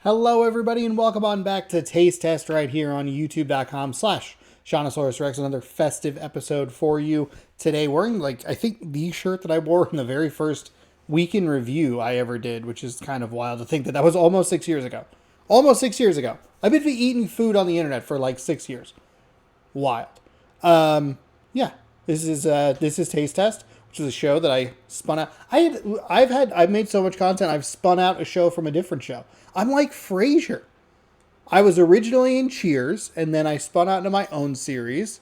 Hello, everybody, and welcome on back to Taste Test right here on youtube.com/Shaunosaurus Rex. Another festive episode for you today. Wearing, I think the shirt that I wore in the very first week in review I ever did, which is kind of wild to think that that was almost 6 years ago. Almost 6 years ago. I've been eating food on the internet for like 6 years. Wild. Yeah, this is Taste Test, which is a show that I spun out. I've made so much content. I've spun out a show from a different show. I'm like Frasier. I was originally in Cheers, and then I spun out into my own series,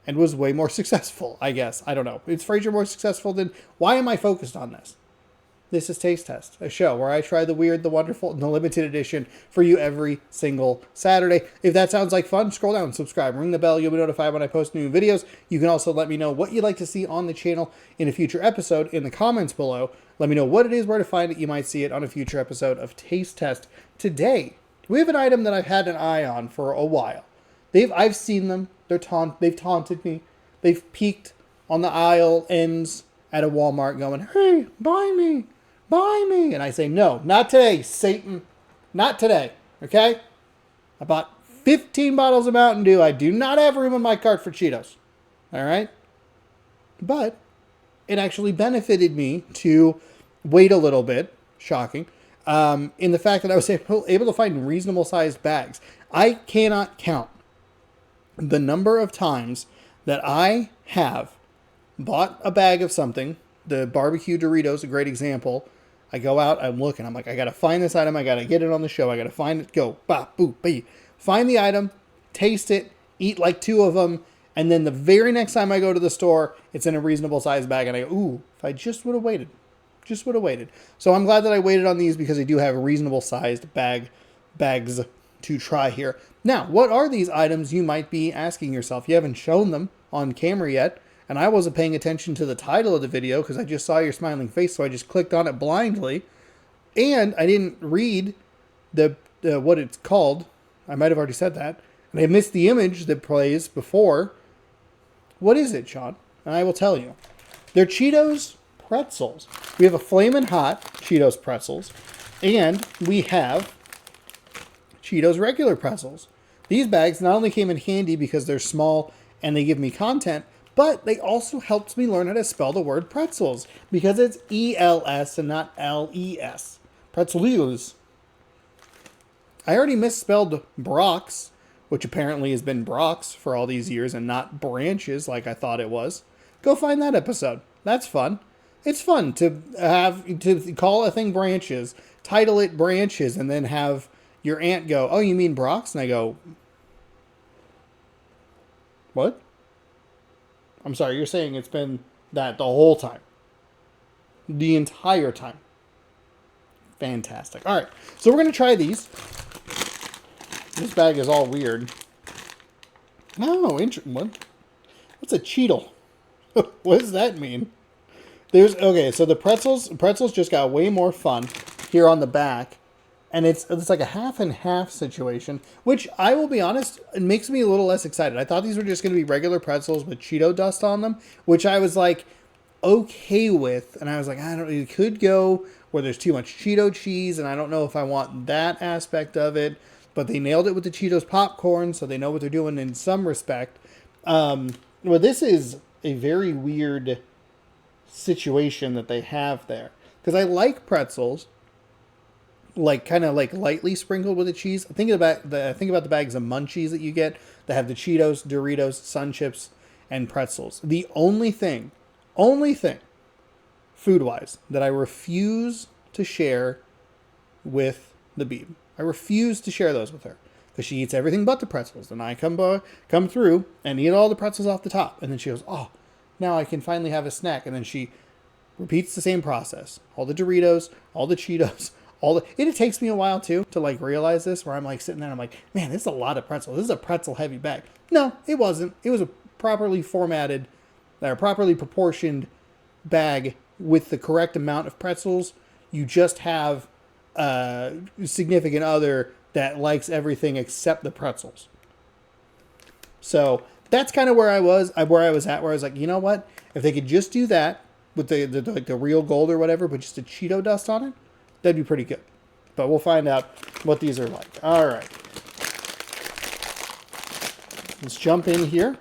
and was way more successful. I guess I don't know. Is Frasier more successful than? Why am I focused on this? This is Taste Test, a show where I try the weird, the wonderful, and the limited edition for you every single Saturday. If that sounds like fun, scroll down, subscribe, ring the bell. You'll be notified when I post new videos. You can also let me know what you'd like to see on the channel in a future episode in the comments below. Let me know what it is, where to find it. You might see it on a future episode of Taste Test. Today, we have an item that I've had an eye on for a while. I've seen them. They've taunted me. They've peeked on the aisle ends at a Walmart going, "Hey, buy me. Buy me." And I say, "No, not today, Satan. Not today." Okay? I bought 15 bottles of Mountain Dew. I do not have room in my cart for Cheetos. All right? But it actually benefited me to wait a little bit. Shocking. In the fact that I was able to find reasonable sized bags. I cannot count the number of times that I have bought a bag of something. The barbecue Doritos, a great example. I go out, I'm looking, I'm like, I got to find this item, I got to get it on the show, I got to find it, go, ba, boo, bee. Find the item, taste it, eat like 2 of them, and then the very next time I go to the store, it's in a reasonable size bag, and I go, ooh, if I just would have waited. Just would have waited. So I'm glad that I waited on these because they do have reasonable sized bags to try here. Now, what are these items, you might be asking yourself? You haven't shown them on camera yet. And I wasn't paying attention to the title of the video because I just saw your smiling face, so I just clicked on it blindly. And I didn't read the what it's called. I might have already said that. And I missed the image that plays before. What is it, Sean? And I will tell you. They're Cheetos Pretzels. We have a Flamin' Hot Cheetos Pretzels. And we have Cheetos regular pretzels. These bags not only came in handy because they're small and they give me content, but they also helped me learn how to spell the word pretzels because it's E-L-S and not L-E-S. Pretzels. I already misspelled Brox, which apparently has been Brox for all these years and not branches like I thought it was. Go find that episode. That's fun. It's fun to call a thing branches, title it branches, and then have your aunt go, "Oh, you mean Brox?" And I go, "What? I'm sorry, you're saying it's been that the whole time." The entire time. Fantastic. All right, so we're going to try these. This bag is all weird. Oh, interesting. What's a Cheetle? What does that mean? Okay, so the pretzels just got way more fun here on the back. And it's like a half and half situation, which I will be honest, it makes me a little less excited. I thought these were just going to be regular pretzels with Cheeto dust on them, which I was like okay with. And I was like, it could go where there's too much Cheeto cheese, and I don't know if I want that aspect of it. But they nailed it with the Cheetos popcorn, so they know what they're doing in some respect. Well, this is a very weird situation that they have there because I like pretzels. Kind of lightly sprinkled with the cheese. Think about the bags of munchies that you get that have the Cheetos, Doritos, Sun Chips, and pretzels. The only thing, food-wise, that I refuse to share with the Beeb. I refuse to share those with her because she eats everything but the pretzels. And I come through and eat all the pretzels off the top, and then she goes, "Oh, now I can finally have a snack." And then she repeats the same process. All the Doritos, all the Cheetos. It takes me a while too to realize this, where I'm sitting there and I'm like, man, this is a lot of pretzels. This is a pretzel heavy bag. No, it wasn't. It was a properly formatted, properly proportioned bag with the correct amount of pretzels. You just have a significant other that likes everything except the pretzels. So that's kind of where I was at, where I was like, you know what? If they could just do that with the real gold or whatever, but just a Cheeto dust on it, that'd be pretty good. but we'll find out what these are like. All right. Let's jump in here.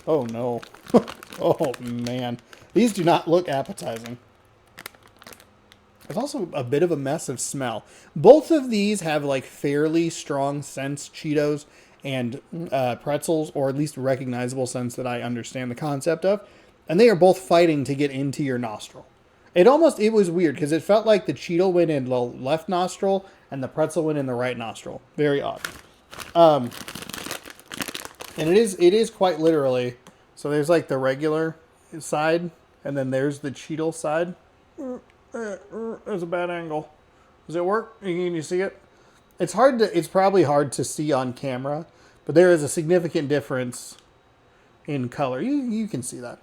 Oh, no. Oh, man. These do not look appetizing. There's also a bit of a mess of smell. Both of these have like fairly strong scents, Cheetos and pretzels, or at least recognizable scents that I understand the concept of. And they are both fighting to get into your nostril. It was weird because it felt like the Cheeto went in the left nostril and the pretzel went in the right nostril. Very odd. And it is quite literally. So there's like the regular side and then there's the Cheeto side. There's a bad angle. Does it work? Can you see it? It's probably hard to see on camera, but there is a significant difference in color. You can see that.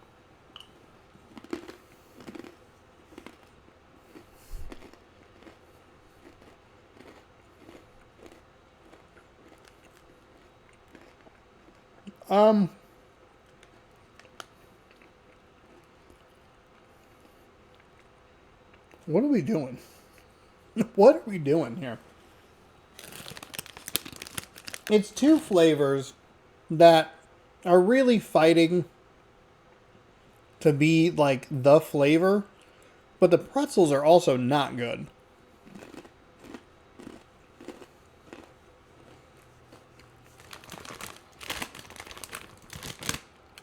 What are we doing? What are we doing here? It's two flavors that are really fighting to be like the flavor, but the pretzels are also not good.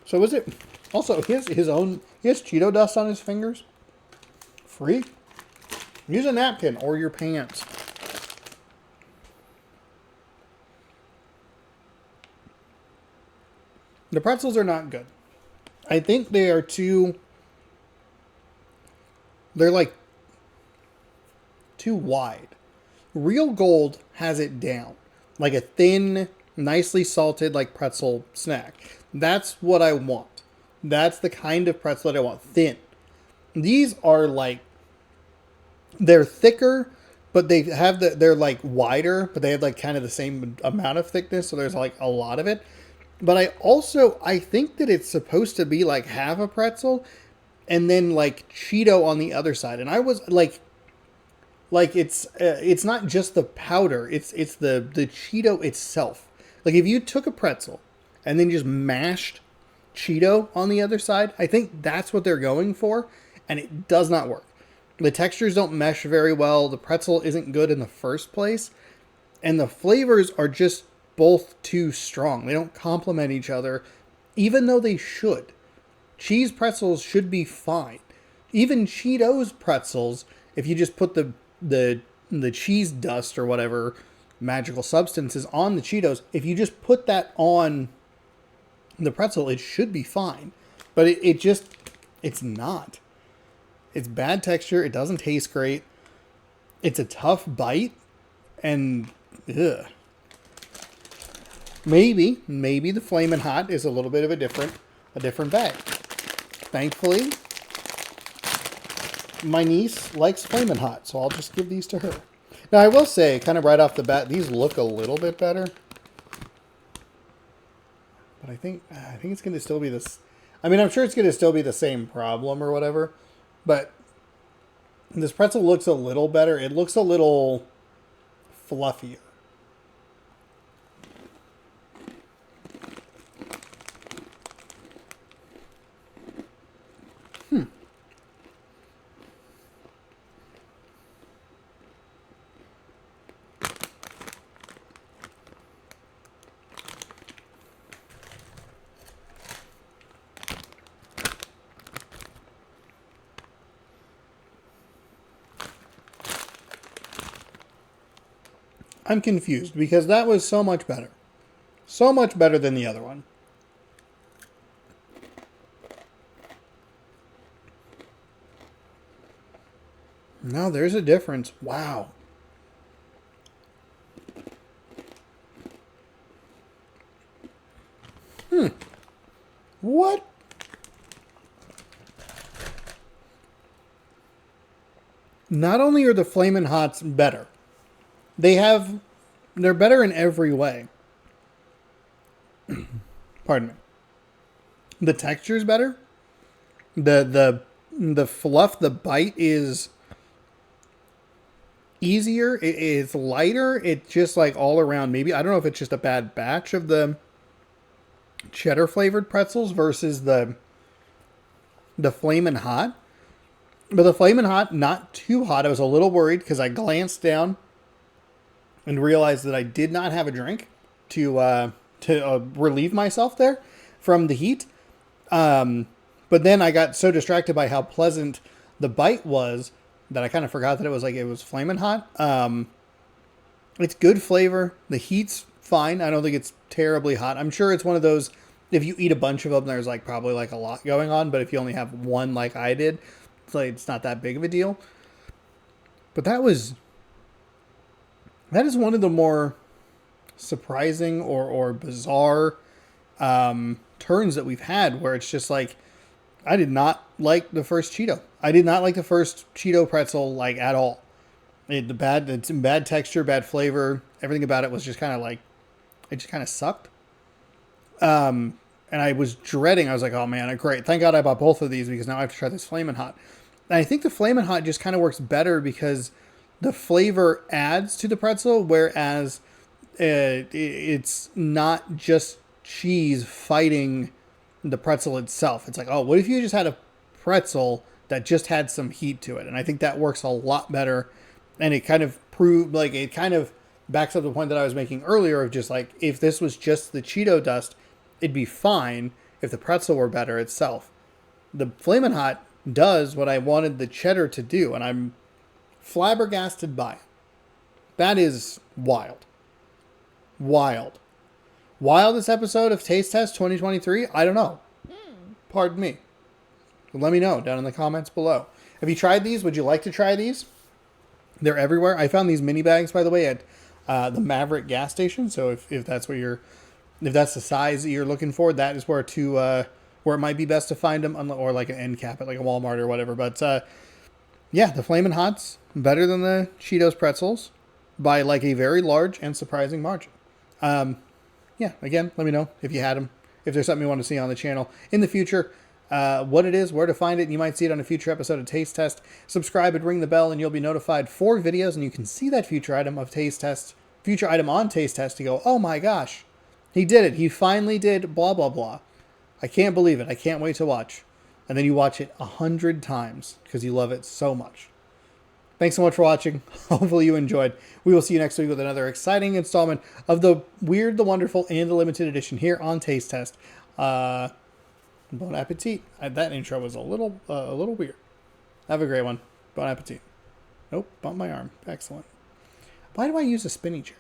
So is it also he has Cheeto dust on his fingers? Free? Use a napkin or your pants. The pretzels are not good. I think they are they're like too wide. Real Gold has it down. Like a thin, nicely salted like pretzel snack. That's what I want. That's the kind of pretzel that I want. Thin. These are like, they're thicker, but they're like wider, but they have like kind of the same amount of thickness. So there's like a lot of it. But I think that it's supposed to be like half a pretzel and then like Cheeto on the other side. And I was like it's not just the powder, it's the Cheeto itself. Like if you took a pretzel and then just mashed Cheeto on the other side, I think that's what they're going for, and it does not work. The textures don't mesh very well. The pretzel isn't good in the first place, and the flavors are just both too strong. They don't complement each other, even though they should. Cheese pretzels should be fine. Even Cheetos pretzels, if you just put the cheese dust or whatever magical substances on the Cheetos, if you just put that on the pretzel, it should be fine. But it's not. It's bad texture. It doesn't taste great. It's a tough bite. And ugh. Maybe the Flamin' Hot is a little bit of a different bag. Thankfully, my niece likes Flamin' Hot, so I'll just give these to her. Now, I will say, kind of right off the bat, these look a little bit better. But I think it's going to still be this. I mean, I'm sure it's going to still be the same problem or whatever. But this pretzel looks a little better. It looks a little fluffier. I'm confused because that was so much better. So much better than the other one. No, there's a difference. Wow. What? Not only are the Flamin' Hots better, they're better in every way. Pardon me. The texture's better. The fluff, the bite is easier. It's lighter. It's just like all around. Maybe I don't know if it's just a bad batch of the cheddar flavored pretzels versus the Flamin' Hot. But the Flamin' Hot, not too hot. I was a little worried because I glanced down and realized that I did not have a drink to relieve myself there from the heat. But then I got so distracted by how pleasant the bite was that I kind of forgot that it was Flamin' Hot. It's good flavor. The heat's fine. I don't think it's terribly hot. I'm sure it's one of those, if you eat a bunch of them, there's like probably like a lot going on. But if you only have one like I did, it's not that big of a deal. But that is one of the more surprising or bizarre turns that we've had, where it's just like, I did not like the first Cheeto. I did not like the first Cheeto pretzel like at all. It's in bad texture, bad flavor. Everything about it was just kind of like, it just kind of sucked. And I was dreading. I was like, oh man, great. Thank God I bought both of these because now I have to try this Flamin' Hot. And I think the Flamin' Hot just kind of works better because the flavor adds to the pretzel, whereas it's not just cheese fighting the pretzel itself. It's like, oh, what if you just had a pretzel that just had some heat to it? And I think that works a lot better. And it kind of it kind of backs up the point that I was making earlier of just like, if this was just the Cheeto dust, it'd be fine if the pretzel were better itself. The Flamin' Hot does what I wanted the cheddar to do, and I'm flabbergasted by it. That is wild. Wild. Wildest episode of Taste Test 2023? I don't know. Pardon me. Let me know down in the comments below. Have you tried these? Would you like to try these? They're everywhere. I found these mini bags, by the way, at the Maverick gas station. So if that's if that's the size that you're looking for, that is where it might be best to find them, or like an end cap at like a Walmart or whatever. But yeah, the Flamin' Hot's better than the Cheetos Pretzels by like a very large and surprising margin. Yeah, again, let me know if you had them, if there's something you want to see on the channel in the future, what it is, where to find it, and you might see it on a future episode of Taste Test. Subscribe and ring the bell, and you'll be notified for videos, and you can see that future item on Taste Test to go, oh my gosh, he did it. He finally did blah, blah, blah. I can't believe it. I can't wait to watch. And then you watch it 100 times because you love it so much. Thanks so much for watching. Hopefully you enjoyed. We will see you next week with another exciting installment of the Weird, the Wonderful, and the Limited Edition here on Taste Test. Bon appetit. That intro was a little weird. Have a great one. Bon appetit. Nope, bumped my arm. Excellent. Why do I use a spinny chair?